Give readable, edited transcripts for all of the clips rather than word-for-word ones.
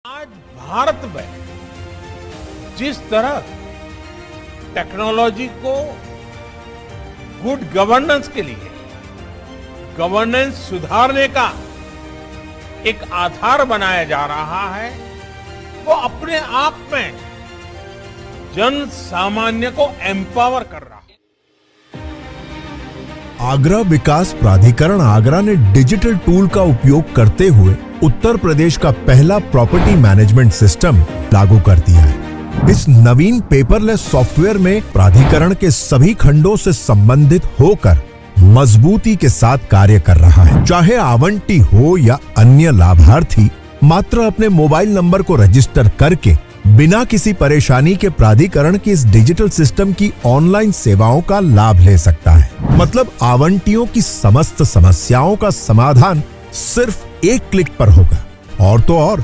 आज भारत में जिस तरह टेक्नोलॉजी को गुड गवर्नेंस के लिए गवर्नेंस सुधारने का एक आधार बनाया जा रहा है, वो अपने आप में जन सामान्य को एम्पावर कर रहा है। आगरा विकास प्राधिकरण आगरा ने डिजिटल टूल का उपयोग करते हुए उत्तर प्रदेश का पहला प्रॉपर्टी मैनेजमेंट सिस्टम लागू कर दिया है। इस नवीन पेपरलेस सॉफ्टवेयर में प्राधिकरण के सभी खंडों से संबंधित होकर मजबूती के साथ कार्य कर रहा है। चाहे आवंटी हो या अन्य लाभार्थी मात्र अपने मोबाइल नंबर को रजिस्टर करके बिना किसी परेशानी के प्राधिकरण की इस डिजिटल सिस्टम की ऑनलाइन सेवाओं का लाभ ले सकता है। मतलब आवंटियों की समस्त समस्याओं का समाधान सिर्फ एक क्लिक पर होगा। और तो और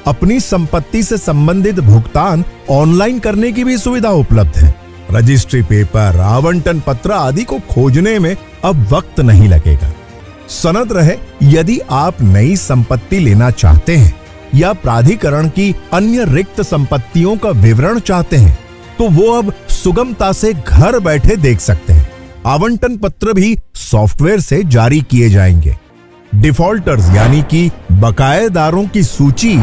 अपनी संपत्ति से संबंधित भुगतान ऑनलाइन करने की भी सुविधा उपलब्ध है। रजिस्ट्री पेपर, आवंटन पत्र आदि को खोजने में अब वक्त नहीं लगेगा। सनद रहे, यदि आप नई संपत्ति लेना चाहते हैं या प्राधिकरण की अन्य रिक्त संपत्तियों का विवरण चाहते हैं तो वो अब सुगमता से घर बैठे देख सकते हैं। आवंटन पत्र भी सॉफ्टवेयर से जारी किए जाएंगे। डिफॉल्टर्स यानी कि बकायेदारों की सूची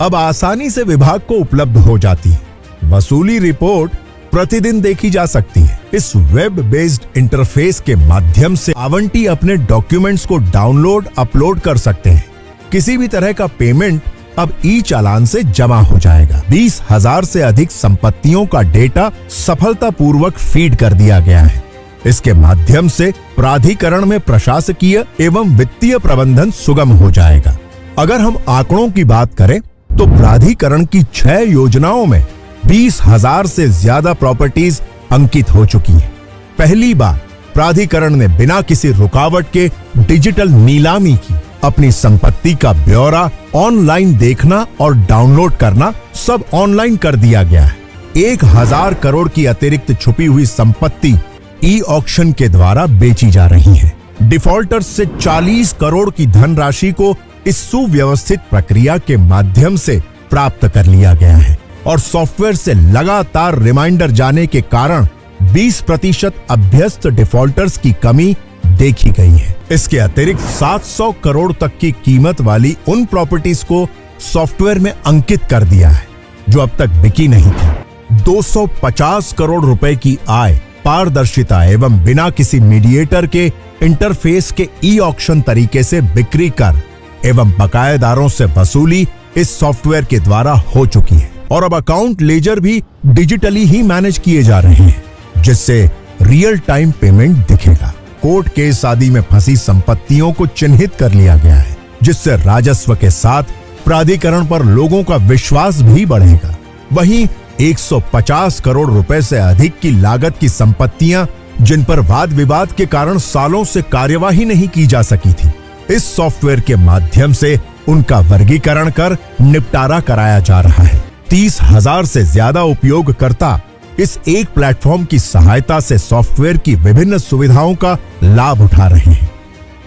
अब आसानी से विभाग को उपलब्ध हो जाती है। वसूली रिपोर्ट प्रतिदिन देखी जा सकती है। इस वेब बेस्ड इंटरफेस के माध्यम से आवंटी अपने डॉक्यूमेंट्स को डाउनलोड अपलोड कर सकते हैं। किसी भी तरह का पेमेंट अब ई चालान से जमा हो जाएगा। 20,000 से अधिक संपत्तियों का डेटा सफलतापूर्वक फीड कर दिया गया है। इसके माध्यम से प्राधिकरण में प्रशासकीय एवं वित्तीय प्रबंधन सुगम हो जाएगा। अगर हम आंकड़ों की बात करें तो प्राधिकरण की 6 योजनाओं में 20,000 से ज्यादा प्रॉपर्टीज अंकित हो चुकी हैं। पहली बार प्राधिकरण ने बिना किसी रुकावट के डिजिटल नीलामी की। अपनी संपत्ति का ब्यौरा ऑनलाइन देखना और डाउनलोड करना सब ऑनलाइन कर दिया गया है। 1,000 करोड़ की अतिरिक्त छुपी हुई संपत्ति ई ऑक्शन के द्वारा बेची जा रही है। डिफॉल्टर्स से 40 करोड़ की धनराशि को इस सुव्यवस्थित प्रक्रिया के माध्यम से प्राप्त कर लिया गया है और सॉफ्टवेयर से लगातार रिमाइंडर जाने के कारण 20% अभ्यस्त डिफॉल्टर्स की कमी देखी गई है। इसके अतिरिक्त 700 करोड़ तक की कीमत वाली उन प्रॉपर्टीज को सॉफ्टवेयर में अंकित कर दिया है जो अब तक बिकी नहीं थी। 250 करोड़ रुपए की आय पारदर्शिता एवं बिना किसी मीडिएटर के इंटरफेस के ई ऑक्शन तरीके से बिक्री कर एवं बकायेदारों से वसूली इस सॉफ्टवेयर के द्वारा हो चुकी है। और अब अकाउंट लेजर भी डिजिटली ही मैनेज किए जा रहे हैं, जिससे रियल टाइम पेमेंट दिखेगा। कोर्ट केस आदि में फंसी संपत्तियों को चिन्हित कर लिया गया है, जिससे राजस्व के साथ प्राधिकरण पर लोगों का विश्वास भी बढ़ेगा। वहीं 150 करोड़ रुपए से अधिक की लागत की संपत्तियां जिन पर वाद विवाद के कारण सालों से कार्यवाही नहीं की जा सकी थी, इस सॉफ्टवेयर के माध्यम से उनका वर्गीकरण कर निपटारा कराया जा रहा है। 30,000 से ज्यादा उपयोगकर्ता इस एक प्लेटफॉर्म की सहायता से सॉफ्टवेयर की विभिन्न सुविधाओं का लाभ उठा रहे हैं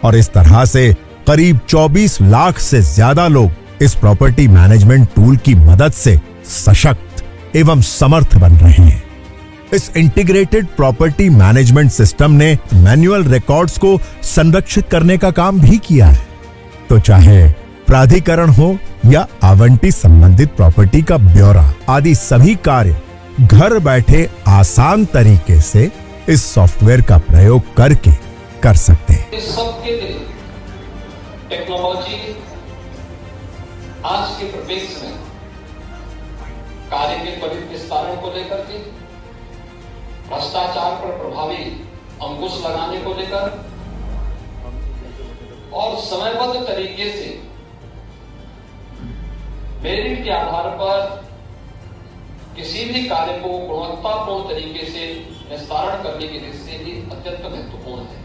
और इस तरह से करीब 24 लाख से ज्यादा लोग इस प्रॉपर्टी मैनेजमेंट टूल की मदद से सशक्त एवं समर्थ बन रहे हैं। इस इंटीग्रेटेड प्रॉपर्टी मैनेजमेंट सिस्टम ने मैन्युअल रिकॉर्ड्स को संरक्षित करने का काम भी किया है। तो चाहे प्राधिकरण हो या आवंटी संबंधित प्रॉपर्टी का ब्यौरा आदि सभी कार्य घर बैठे आसान तरीके से इस सॉफ्टवेयर का प्रयोग करके कर सकते हैं। इस सबके लिए टेक्नोलॉजी आज के परिप्रेक्ष्य में कार्य के त्वरित विस्तारण को लेकर के, भ्रष्टाचार पर प्रभावी अंकुश लगाने को लेकर और समयबद्ध तरीके से मेरिट के आधार पर किसी भी कार्य को गुणवत्तापूर्ण तरीके से निस्तारण करने की दृष्टि से भी अत्यंत महत्वपूर्ण है।